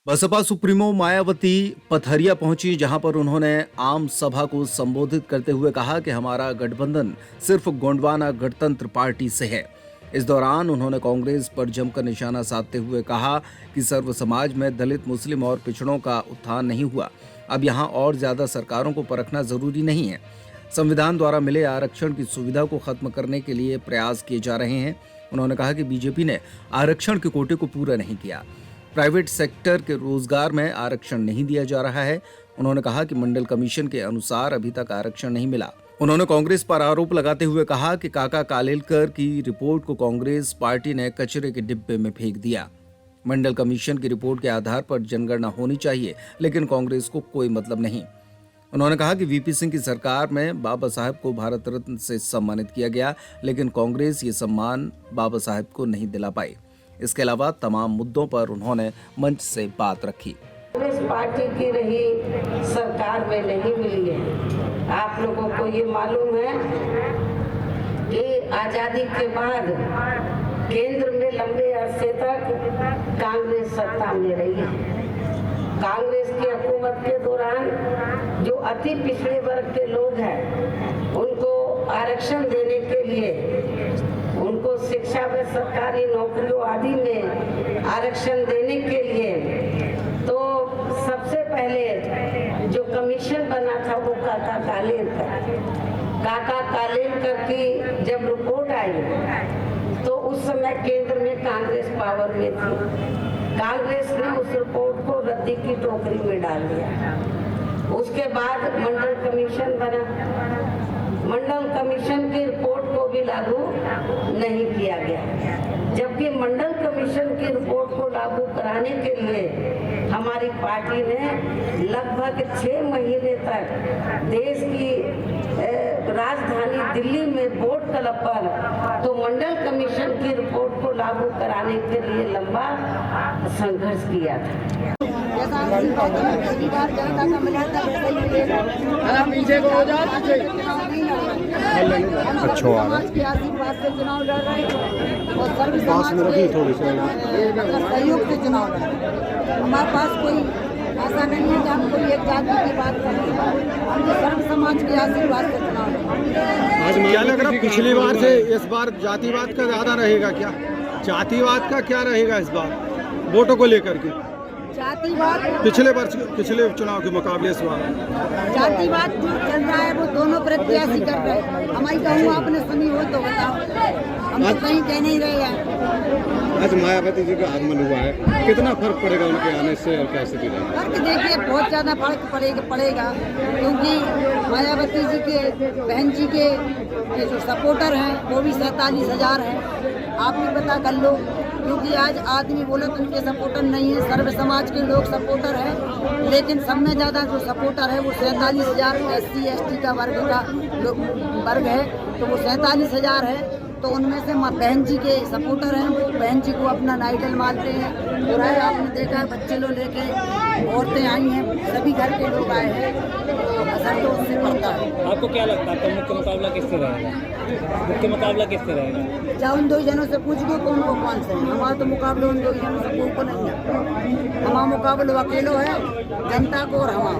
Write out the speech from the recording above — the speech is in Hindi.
बसपा सुप्रीमो मायावती पथरिया पहुंची, जहां पर उन्होंने आम सभा को संबोधित करते हुए कहा कि हमारा गठबंधन सिर्फ गोंडवाना गणतंत्र पार्टी से है। इस दौरान उन्होंने कांग्रेस पर जमकर निशाना साधते हुए कहा कि सर्व समाज में दलित, मुस्लिम और पिछड़ों का उत्थान नहीं हुआ। अब यहां और ज्यादा सरकारों को परखना जरूरी नहीं है। संविधान द्वारा मिले आरक्षण की सुविधा को खत्म करने के लिए प्रयास किए जा रहे हैं। उन्होंने कहा कि बीजेपी ने आरक्षण के कोटे को पूरा नहीं किया। प्राइवेट सेक्टर के रोजगार में आरक्षण नहीं दिया जा रहा है। उन्होंने कहा कि मंडल कमीशन के अनुसार अभी तक आरक्षण नहीं मिला। उन्होंने कांग्रेस पर आरोप लगाते हुए कहा कि काका कालेलकर की रिपोर्ट को कांग्रेस पार्टी ने कचरे के डिब्बे में फेंक दिया। मंडल कमीशन की रिपोर्ट के आधार पर जनगणना होनी चाहिए, लेकिन कांग्रेस को कोई मतलब नहीं। उन्होंने कहा कि वीपी सिंह की सरकार में बाबा साहब को भारत रत्न से सम्मानित किया गया, लेकिन कांग्रेस ये सम्मान बाबा साहब को नहीं दिला पाई। इसके अलावा तमाम मुद्दों पर उन्होंने मंच से बात रखी। कांग्रेस पार्टी की रही सरकार में नहीं मिली है। आप लोगों को ये मालूम है कि आजादी के बाद केंद्र में लंबे अरसे तक कांग्रेस सत्ता में रही है। कांग्रेस की हुकूमत के दौरान जो अति पिछड़े वर्ग के लोग हैं, उनको आरक्षण देने के लिए, उनको शिक्षा में, सरकारी नौकरियों आदि में आरक्षण देने के लिए तो सबसे पहले जो कमीशन बना था वो काका कालेलकर की जब रिपोर्ट आई तो उस समय केंद्र में कांग्रेस पावर में थी। कांग्रेस ने उस रिपोर्ट को रद्दी की टोकरी में डाल दिया। उसके बाद मंडल कमीशन बना। मंडल कमीशन की रिपोर्ट को भी लागू नहीं किया गया, जबकि मंडल कमीशन की रिपोर्ट को लागू कराने के लिए हमारी पार्टी ने लगभग 6 महीने तक देश की राजधानी दिल्ली में बोर्ड क्लब पर तो मंडल कमीशन की रिपोर्ट को लागू कराने के लिए लंबा संघर्ष किया था। पीछे को हो जाओ, अच्छा समाज के आशीर्वाद से चुनाव लड़ रहे हैं और सर्व समाज के सहयोग से चुनाव लड़ रहे हैं। हमारे पास कोई ऐसा नहीं है कि हम कोई एक जाति की बात करें, हम तो सर्व समाज के आशीर्वाद से चुनाव लड़ रहे हैं। आज क्या लग रहा है, पिछली बार से इस बार जातिवाद का ज्यादा रहेगा क्या? जातिवाद का क्या रहेगा इस बार वोटों को लेकर के? जातिवाद पिछले चुनाव के मुकाबले इस बार जातिवाद जो चल रहा है वो दोनों प्रत्याशी कर रहे हैं। हमारी कहूँ आपने सुनी हो तो बताओ, हम तो कहीं कह नहीं रहे हैं। आज मायावती जी का आगमन हुआ है, कितना फर्क पड़ेगा उनके आने से और कैसे भी रहेगा? फर्क देखिए, बहुत ज़्यादा फर्क पड़ेगा क्योंकि मायावती जी के बहन जी के जो सपोर्टर हैं वो भी 47,000 हैं। आप भी पता कर लो, क्योंकि आज आदमी बोले तो उनके सपोर्टर नहीं है, सर्व समाज के लोग सपोर्टर हैं, लेकिन सब में ज़्यादा जो सपोर्टर है वो 47,000 SC ST का वर्ग है, तो वो 47,000 है। तो उनमें से बहन जी के सपोर्टर हैं, वो बहन जी को अपना आइडल मानते हैं। और है आपने देखा है, बच्चे लोग लेके औरतें आई हैं, सभी घर के लोग आए हैं, तो असर तो उससे पड़ता है। आपको क्या लगता है आपका मुख्य मुकाबला किससे रहेगा? मुख्य मुकाबला किससे रहेगा? चाहे उन 2 जनों से पूछ लो कौन से हैं। हमारा तो मुकाबला उन 2 जनों से को नहीं है। हमारा मुकाबला अकेलो है, जनता को और हमारा।